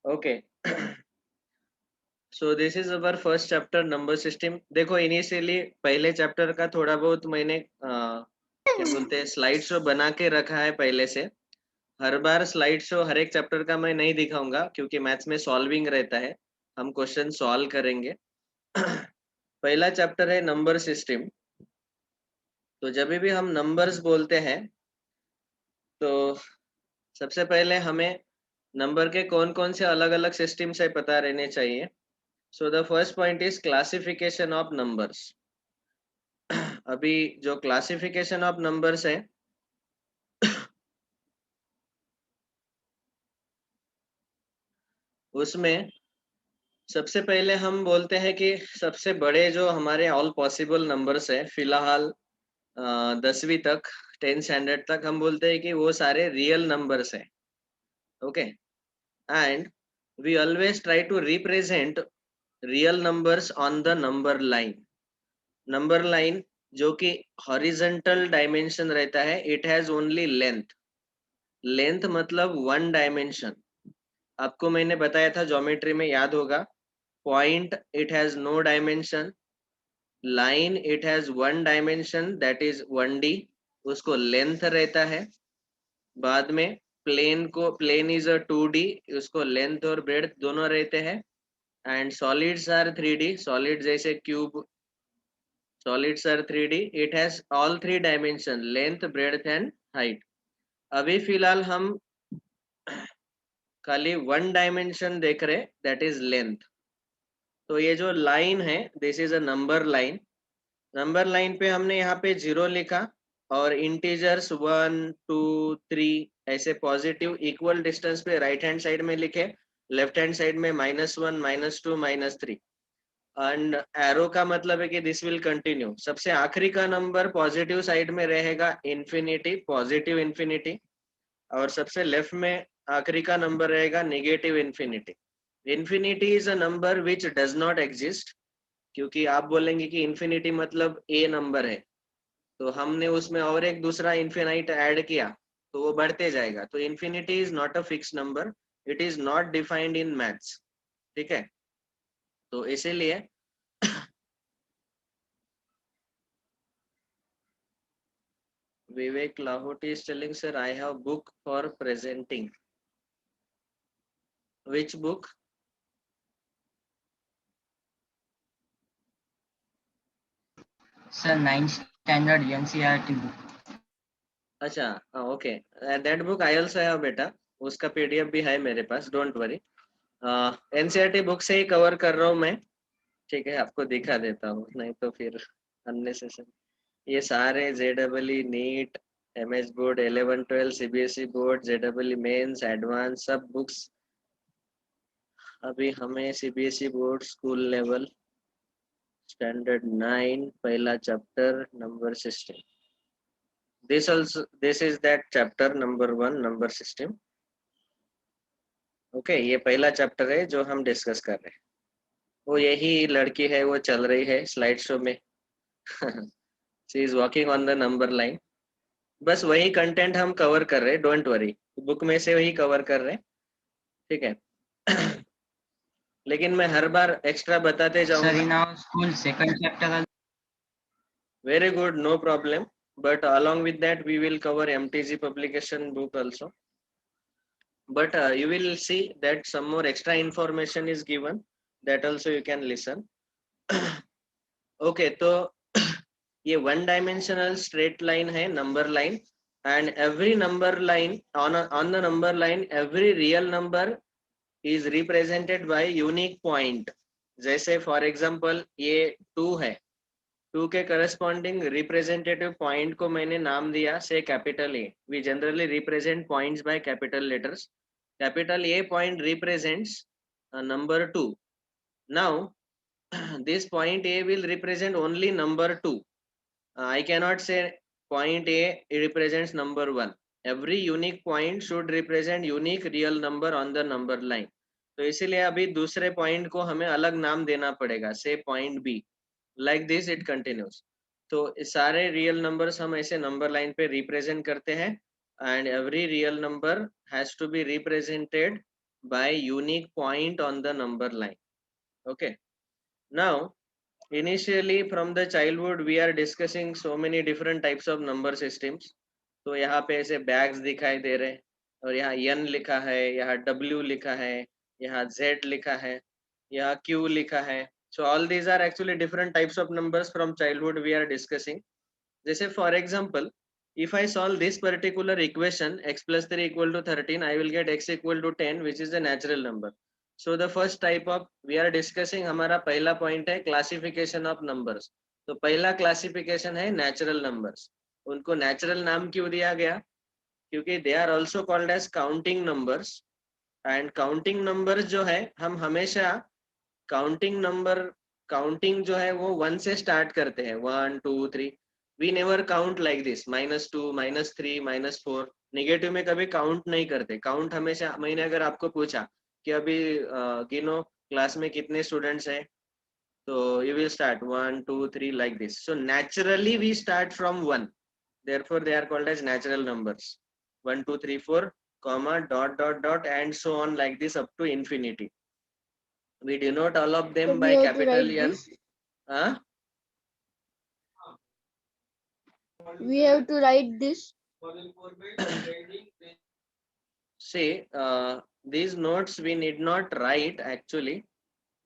Okay so this is our first chapter number system. देखो initially पहले chapter का थोड़ा बहुत मैंने क्या बोलते हैं स्लाइड शो बना के रखा है पहले से। हर बार स्लाइड शो हर एक चैप्टर का मैं नहीं दिखाऊंगा क्योंकि मैथ्स में सॉल्विंग रहता है, हम क्वेश्चन सॉल्व करेंगे। पहला चैप्टर है नंबर सिस्टम। तो जब भी हम नंबर्स बोलते हैं तो सबसे पहले हमें नंबर के कौन कौन से अलग अलग सिस्टम्स है पता रहने चाहिए। So the first point is classification of numbers. अभी जो क्लासिफिकेशन ऑफ नंबर्स है उसमें सबसे पहले हम बोलते हैं कि सबसे बड़े जो हमारे ऑल पॉसिबल नंबर्स है फिलहाल 10वीं तक 10 स्टैंडर्ड तक हम बोलते हैं कि वो सारे रियल नंबर्स है। Okay and we always try to represent real numbers on the number line. Number line जो कि हॉरिजॉन्टल डायमेंशन रहता है, it has only length. Length मतलब वन डायमेंशन। आपको मैंने बताया था ज्योमेट्री में, याद होगा। Point it has no dimension, line it has one dimension that is 1D, उसको लेंथ रहता है। बाद में प्लेन को, प्लेन इज अ 2D, उसको लेंथ और ब्रेड्थ दोनों रहते हैं। And solids are 3D, solid जैसे cube, solids are 3D, it has all three dimension length breadth and height. अभी फिलहाल हम खाली वन डायमेंशन देख रहे, दैट इज लेंथ। तो ये जो लाइन है this is a number line. Number line पे हमने यहाँ पे 0 लिखा और इंटीजर्स 1 2 3 ऐसे पॉजिटिव इक्वल डिस्टेंस पे राइट हैंड साइड में लिखे, लेफ्ट हैंड साइड में -1 -2 -3। एंड एरो का मतलब है कि दिस विल कंटिन्यू। सबसे आखिरी का नंबर पॉजिटिव साइड में रहेगा इन्फिनिटी, पॉजिटिव इन्फिनिटी। और सबसे लेफ्ट में आखिरी का नंबर रहेगा negative infinity. Infinity is a number which does not exist, क्योंकि आप बोलेंगे कि इन्फिनिटी मतलब ए नंबर है, तो हमने उसमें और एक दूसरा इन्फिनाइट ऐड किया तो वो बढ़ते जाएगा। तो infinity is not a fix number, it is not defined in maths. ठीक है, तो इसीलिए विवेक Lahoti is telling sir I have book for presenting. Which book? Sir, 9th standard NCERT book. अच्छा, okay, that book I also have बेटा, उसका PDF भी है मेरे पास, डोंट वरी। एनसीईआरटी बुक से ही कवर कर रहा हूँ मैं। ठीक है, आपको दिखा देता हूँ, नहीं तो फिर अननेसेसरी। ये सारे जेडबलई NEET, MS board 11 12 CBSE board, जेडबलई मेंस एडवांस सब बुक्स। अभी हमें CBSE board school level standard 9 पहला chapter number system. this is that chapter number 1 number system. Okay, ये पहला चैप्टर है जो हम डिस्कस कर रहे हैं। वो यही लड़की है, वो चल रही है स्लाइड शो में। She is walking on the number line. बस वही कंटेंट हम कवर कर रहे हैं, डोंट वरी, बुक में से वही कवर कर रहे हैं। ठीक है। लेकिन मैं हर बार एक्स्ट्रा बताते Sir, जाऊंगा। in our school, second chapter. Very good, no problem, but along with that we will cover MTG publication book also. But you will see that some more extra information is given, that also you can listen. Okay, तो ये one dimensional straight line है number line. And every number line on the number line every real number is represented by unique point। जैसे for example ये 2 है, 2 के corresponding representative point को मैंने नाम दिया से capital A. We generally represent points by capital letters. Capital A point represents number 2। now this point A will represent only number 2। I cannot say point A represents number 1। every unique point should represent unique real number on the number line। तो इसीलिए अभी दूसरे point को हमें अलग नाम देना पड़ेगा, से point B. Like this it continues. तो सारे रियल नंबर्स हम ऐसे नंबर लाइन पे रिप्रेजेंट करते हैं। And every real number has to be represented by unique point on the number line. Okay, now initially from the childhood we are discussing so many different types of number systems. तो यहाँ पे ऐसे bags दिखाई दे रहे हैं और यहाँ n लिखा है, यहाँ w लिखा है, यहाँ z लिखा है, यहाँ q लिखा है. So all these are actually different types of numbers from childhood we are discussing. जैसे for example, if I solve this particular equation x plus 3 equal to 13, I will get x equal to 10, which is a natural number. So the first type of we are discussing, हमारा पहला point है classification of numbers. तो पहला classification है natural numbers. उनको natural नाम क्यों दिया गया? क्योंकि they are also called as counting numbers. And counting numbers जो है, हम हमेशा counting number, counting जो है वो 1 से start करते हैं, 1 2 3. We never count like this -2 -3 -4. Negative में कभी काउंट नहीं करते. काउंट हमेशा, मैंने अगर आपको पूछा कि अभी गिनो क्लास में कितने स्टूडेंट्स हैं, तो you will start 1 2 3 like this. So naturally we start from 1, therefore they are called as natural numbers. 1 2 3 4 comma dot dot dot and so on like this up to infinity. We denote all of So them we by have to capital write N. this. Huh? We have to write this. See, these notes we need not write actually,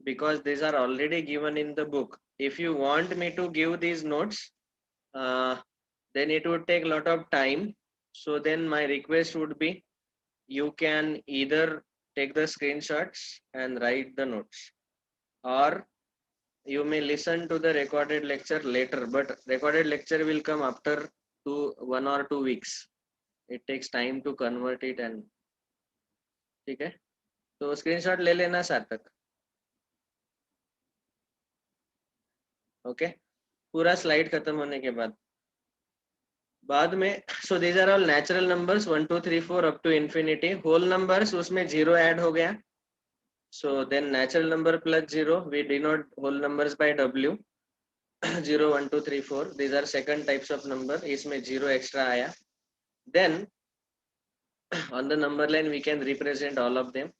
because these are already given in the book. If you want me to give these notes, then it would take a lot of time. So then my request would be, you can either take the screenshots and write the notes, or you may listen to the recorded lecture later, but recorded lecture will come after 1 or 2 weeks. It takes time to convert it. And ठीक है, तो screenshot ले लेना सार्थक. Okay, पूरा slide खत्म होने के बाद में. So these are all natural numbers 1 2 3 4 up to infinity. Whole numbers, उसमें जीरो ऐड हो गया. So then natural number plus zero, we denote whole numbers by w. 0 1 2 3 4, these are second types of number. इसमें zero extra आया. Then on the number line we can represent all of them.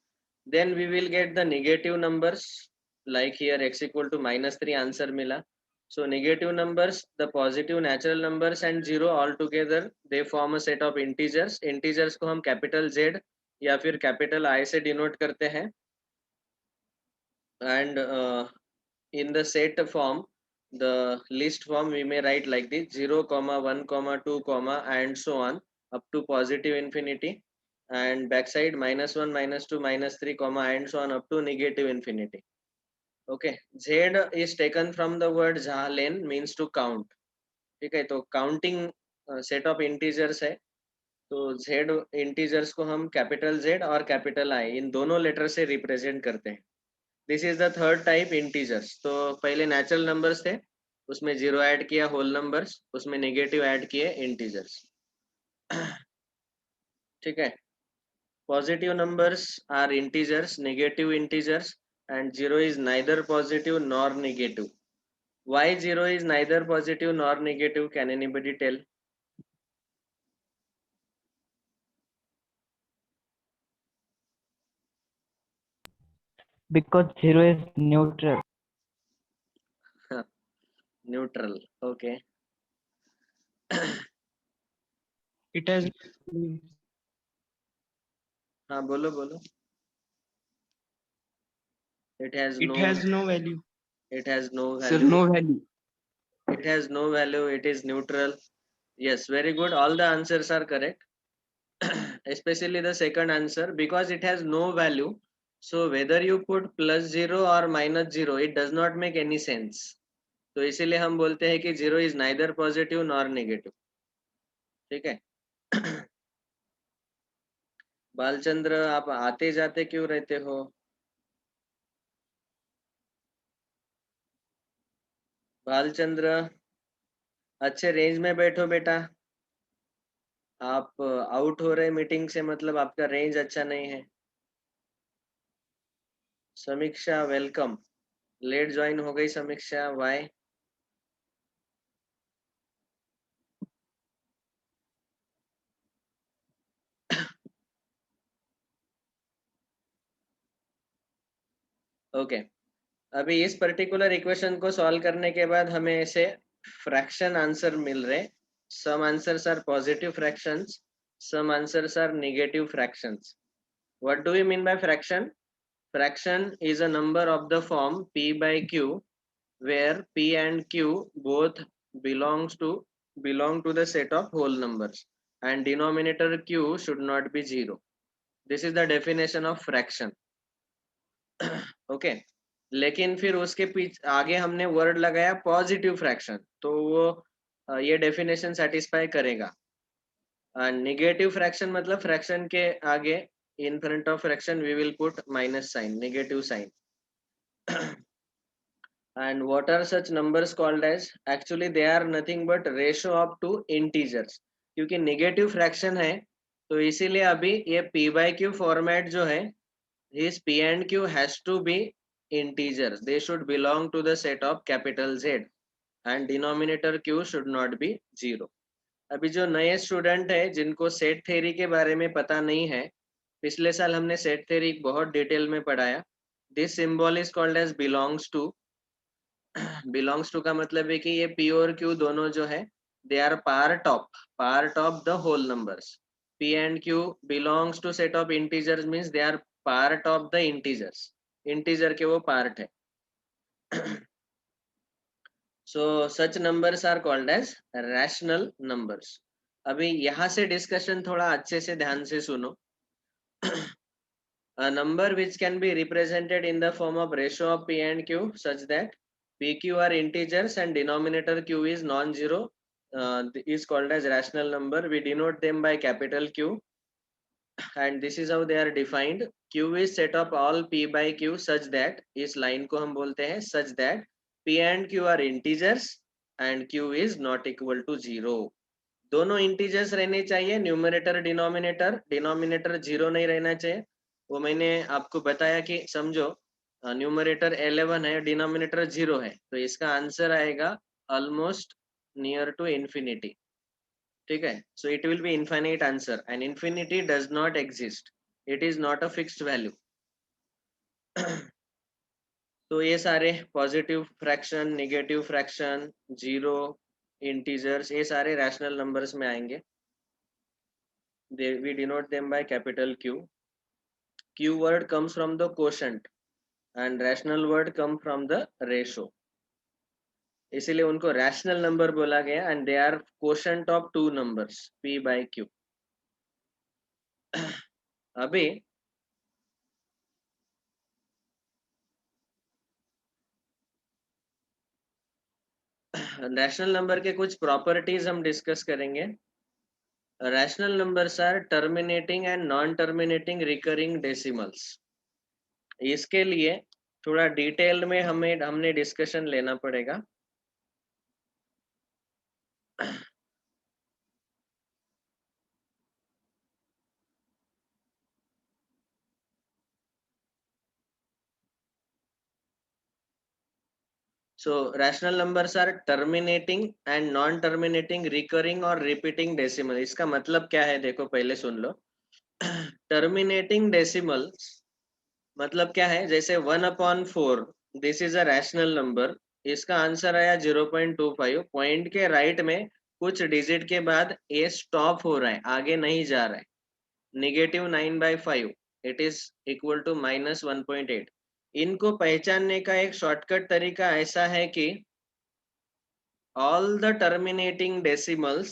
Then we will get the negative numbers, like here x equal to -3 answer मिला. So negative numbers, the positive natural numbers and zero all together, they form a set of integers. Integers को हम capital Z या फिर capital I से denote करते हैं. And in the set form, the list form, we may write like this: 0 comma 1 comma 2 comma and so on up to positive infinity, and backside -1 -2 -3 comma and so on up to negative infinity. Okay, Z is taken from the word zahlen, means to count. ठीक है, तो counting set of integers है. तो Z integers को हम capital Z और capital I इन दोनों letter से रिप्रेजेंट करते हैं. This is the third type, integers. तो पहले नेचुरल नंबर्स थे, उसमें जीरो ऐड किया होल नंबर्स, उसमें नेगेटिव ऐड किए इंटीजर्स. ठीक है, positive numbers are integers, negative integers, and zero is neither positive nor negative. Why zero is neither positive nor negative? Can anybody tell? Because zero is neutral. Neutral. Okay. It has हाँ, बोलो बोलो. It has no no value. it has no Sir, value. no value. It has no value. It is neutral. Yes, very good. All the answers are correct. Especially the second answer, because it has no value. So whether you put +0 or -0, it does not make any sense. तो इसीलिए हम बोलते हैं कि zero is neither positive nor negative. ठीक है. बालचंद्र, आप आते जाते क्यों रहते हो? बालचंद्र, अच्छे रेंज में बैठो बेटा. आप आउट हो रहे मीटिंग से, मतलब आपका रेंज अच्छा नहीं है. समीक्षा, वेलकम. लेट ज्वाइन हो गई समीक्षा, वाई? ओके अभी इस पर्टिकुलर इक्वेशन को सॉल्व करने के बाद हमें ऐसे फ्रैक्शन आंसर मिल रहे. Some answers are positive fractions, some answers are negative fractions. What do we mean by fraction? Fraction is a number of the form p by q where p and q both belong to the set of whole numbers and denominator q should not be 0. This is the definition of fraction. Okay. लेकिन फिर उसके पीछे आगे हमने word लगाया positive fraction, तो वो ये डेफिनेशन सेटिस्फाई करेगा. नेगेटिव फ्रैक्शन मतलब फ्रैक्शन के आगे in front of fraction we will put minus sign, negative sign. And what are such numbers called as? Actually they are nothing but ratio of two integers. क्योंकि negative fraction है तो इसीलिए अभी ये p by q format जो है, his p and q has to be integers. They should belong to the set of capital Z and denominator q should not be 0. अभी जो नए स्टूडेंट है जिनको सेट थ्योरी के बारे में पता नहीं है, पिछले साल हमने सेट थ्योरी बहुत डिटेल में पढ़ाया. This symbol is called as belongs to. Belongs to का मतलब है कि ये p और q दोनों जो है they are part of the whole numbers. p and q belongs to set of integers means they are part of the integers. Integer के वो पार्ट है. So such numbers are called as rational numbers. अभी यहाँ से discussion थोड़ा अच्छे से ध्यान से सुनो. A number which can be represented in the form of ratio of p and q such that pq are integers and denominator q is non-zero is called as rational number. We denote them by capital Q and this is how they are defined. Q is set of all p by q such that, इस line को हम बोलते हैं such that p and q are integers and q is not equal to 0. दोनों integers रहने चाहिए, numerator denominator 0 नहीं रहना चाहिए. वो मैंने आपको बताया कि समझो न्यूमरेटर 11 है, डिनोमिनेटर 0 है, तो इसका आंसर आएगा ऑलमोस्ट नियर टू इंफिनिटी. ठीक है. So it will be infinite answer and infinity does not exist. It is not a fixed value. तो ये सारे positive fraction, negative fraction, zero, integers, ये सारे रैशनल नंबर्स में आएंगे. We denote them by capital Q. Q word comes from the quotient and rational word come from the ratio. इसीलिए उनको rational number बोला गया and they are quotient of two numbers P by Q. अभी rational number के कुछ properties हम discuss करेंगे. Rational numbers are terminating and non terminating recurring decimals. इसके लिए थोड़ा डिटेल में हमने डिस्कशन लेना पड़ेगा. So rational numbers are terminating and non-terminating, recurring और repeating decimal. इसका मतलब क्या है देखो पहले सुन लो. Terminating decimals मतलब क्या है, जैसे 1/4 this is a rational number. इसका आंसर आया 0.25. पॉइंट के राइट में कुछ डिजिट के बाद ये स्टॉप हो रहा है, आगे नहीं जा रहा है. -9/5 इट इज इक्वल टू -1.8. इनको पहचानने का एक शॉर्टकट तरीका ऐसा है कि all the terminating decimals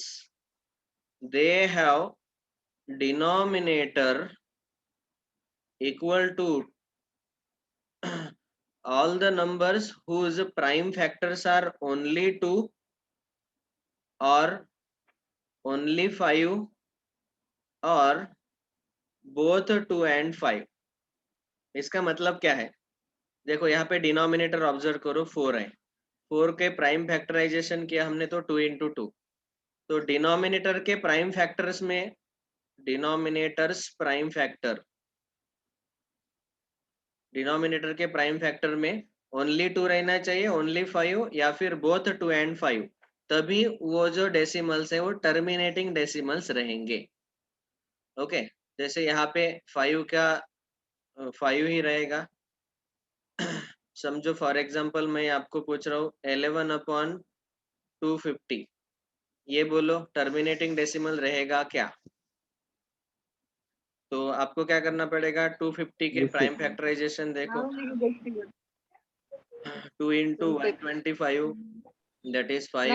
they have denominator equal to all the numbers whose prime factors are only 2 or only 5 or both 2 and 5. इसका मतलब क्या है, देखो यहाँ पे डिनोमिनेटर ऑब्जर्व करो 4 है. 4 के प्राइम फैक्टराइजेशन किया हमने तो 2 into 2. तो डिनोमिनेटर के प्राइम फैक्टर्स में डिनोमिनेटर्स प्राइम फैक्टर, डिनोमिनेटर के प्राइम फैक्टर में ओनली 2 रहना चाहिए, ओनली 5 या फिर बोथ 2 and 5. तभी वो जो डेसिमल्स है वो टर्मिनेटिंग डेसिमल्स रहेंगे. ओके. जैसे यहाँ पे 5 का 5 ही रहेगा, समझो फॉर एग्जांपल मैं आपको पूछ रहा हूँ 11/250, ये बोलो टर्मिनेटिंग डेसिमल रहेगा क्या? तो आपको क्या करना पड़ेगा, 250 के प्राइम फैक्टराइजेशन देखो, 2 into 125 that is 5,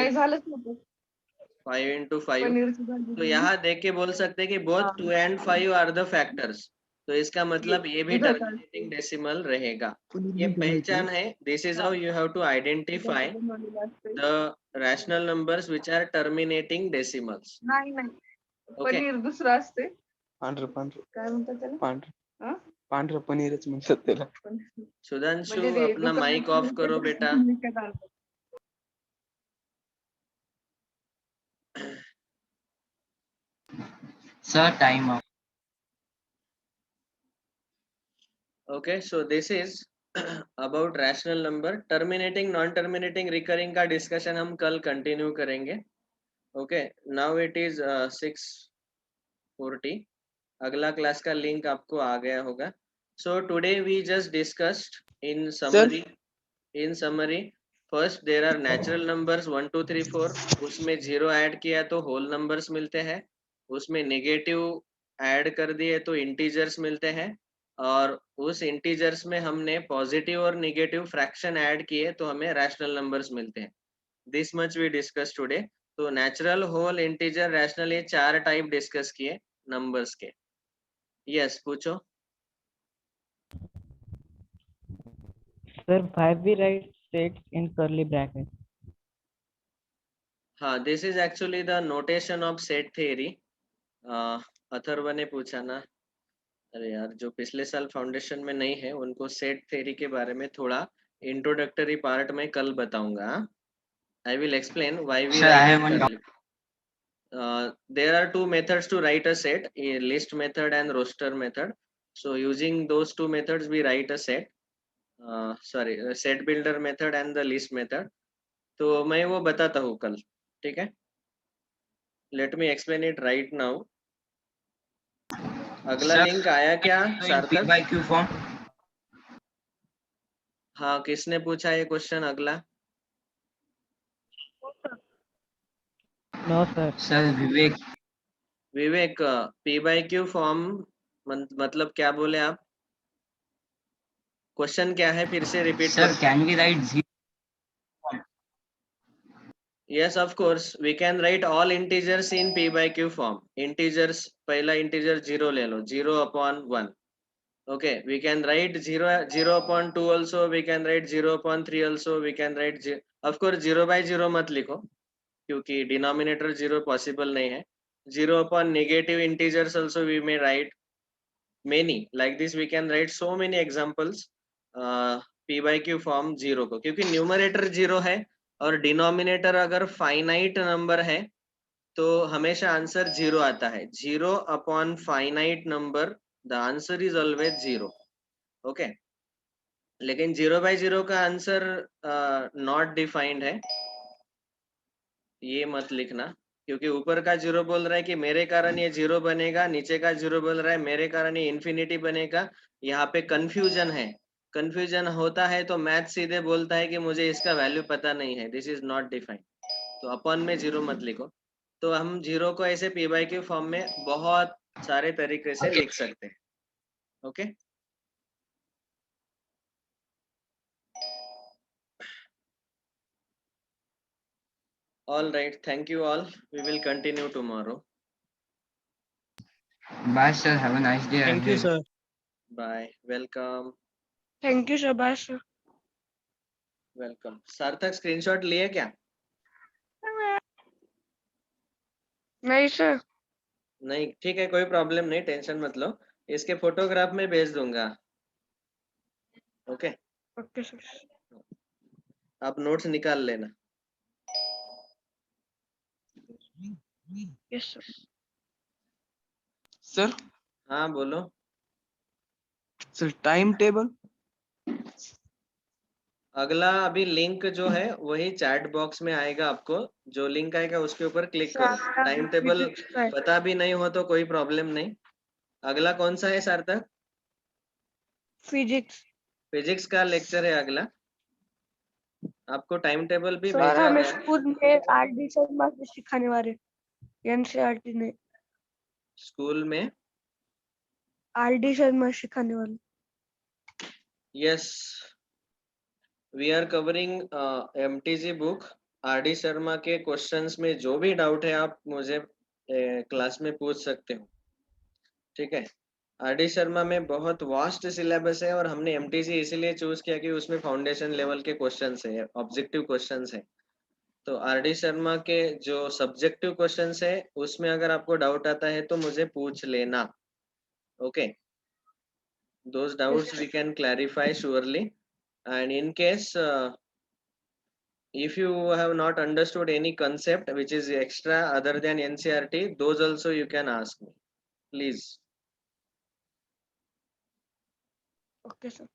5 into 5। तो यहाँ देख के बोल सकते हैं कि both 2 and 5 are the factors, तो इसका मतलब ये भी टर्मिनेटिंग डेसिमल रहेगा। ये पहचान है, this is how you have to identify the rational numbers which are terminating decimals. Okay, paneer दुसरं असते पांढरं पांढरं काय म्हणतात त्याला पांढरं पांढरं पनीरच म्हणतात त्याला. सुधांशु म्हणजे ते अपना माइक ऑफ करो बेटा। Sir, time up. Okay, so this is about rational number. Terminating, non terminating, recurring का डिस्कशन हम कल कंटिन्यू करेंगे। Okay, now it is 6:40। अगला क्लास का लिंक आपको आ गया होगा। So today we just discussed in summary first there are natural numbers 1 2 3 4, उसमें जीरो ऐड किया तो होल नंबर्स मिलते हैं, उसमें नेगेटिव ऐड कर दिए तो इंटीजर्स मिलते हैं, और उस इंटीजर्स में हमने पॉजिटिव और नेगेटिव फ्रैक्शन ऐड किए तो हमें रैशनल नंबर्स मिलते हैं। This much we discuss today. तो नेचुरल, होल, इंटीजर, रैशनल, ये 4 टाइप डिस्कस किए नंबर्स के। यस, पूछो। Sir, 5 we write states in curly brackets. हाँ, this is actually the notation of set theory. Atharva ने पूछा ना, अरे यार, जो पिछले साल फाउंडेशन में नहीं है उनको सेट थ्योरी के बारे में थोड़ा इंट्रोडक्टरी पार्ट में कल बताऊंगा। I will explain why we Sir, I have right one doubt. there are two methods to write a set, a list method and roster method. So using those two methods we write a set, a set builder method and the list method. तो मैं वो बताता हूँ कल, ठीक है? Let me explain it right now. अगला Sir, link आया क्या in P सार्थक? by Q form. हाँ, किसने पूछा ये क्वेश्चन अगला? No, sir. Sir, Vivek. Vivek, P by Q form मतलब क्या बोले आप? क्वेश्चन क्या है, फिर से रिपीट Sir, कर। can we write zero? Yes, of course, we can write all integers in P by Q form. Integers, पहला integer 0 ले लो, 0/1. Okay, we can write 0/2 also, we can write 0/3 also, we can write of course 0/0 मत लिखो क्योंकि denominator 0 possible नहीं है। 0 upon negative integers also we may write many, like this we can write so many examples P by Q form 0 को, क्योंकि numerator 0 है और denominator अगर फाइनाइट नंबर है तो हमेशा आंसर 0 आता है। 0 upon finite number the answer is always 0। Okay, लेकिन 0/0 का आंसर नॉट डिफाइंड है, ये मत लिखना, क्योंकि ऊपर का 0 बोल रहा है कि मेरे कारण ये 0 बनेगा, नीचे का 0 बोल रहा है मेरे कारण ये इन्फिनिटी बनेगा। यहाँ पे कंफ्यूजन है, कंफ्यूजन होता है तो मैथ सीधे बोलता है कि मुझे इसका वैल्यू पता नहीं है, दिस इज नॉट डिफाइंड, तो अपन में 0 मत लिखो। तो हम 0 को ऐसे P by Q फॉर्म में बहुत सारे तरीके से लिख सकते हैं। Okay, all right, thank you all, we will continue tomorrow. Bye, sir. Have a nice day. Thank you, ahead. sir. Bye, welcome, Thank you, Shabbash. welcome. सार्थक स्क्रीनशॉट लिए क्या? नहीं सर। नहीं, ठीक है, कोई प्रॉब्लम नहीं, टेंशन मत लो, इसके फोटोग्राफ में भेज दूंगा। Okay, okay sir. आप नोट्स निकाल लेना। Yes sir. Sir, हाँ बोलो। sir, timetable. अगला अभी लिंक जो है वही चैट बॉक्स में आएगा, आपको जो लिंक आएगा उसके ऊपर क्लिक करो। टाइम टेबल पता भी नहीं हो तो कोई प्रॉब्लम नहीं। अगला कौन सा है सार्थक? फिजिक्स। फिजिक्स का लेक्चर है अगला। आपको टाइम टेबल भी सर भेजा हमें गया है। स्कूल में आरडी शर्मा से सिखाने वाले एनसीईआरटी ने स्कूल में आरडी शर्मा सिखाने वाले। Yes, we are covering MTG book. RD Sharma के क्वेश्चंस में जो भी डाउट है आप मुझे क्लास में पूछ सकते हो, ठीक है। आरडी शर्मा में बहुत वास्ट सिलेबस है और हमने एमटीजी इसीलिए चूज किया कि उसमें फाउंडेशन लेवल के क्वेश्चंस है, ऑब्जेक्टिव क्वेश्चंस है। तो आरडी शर्मा के जो सब्जेक्टिव क्वेश्चंस है उसमें अगर आपको डाउट आता है तो मुझे पूछ लेना, okay. those doubts we can clarify surely, and in case if you have not understood any concept which is extra other than NCERT, those also you can ask me, please. Okay sir.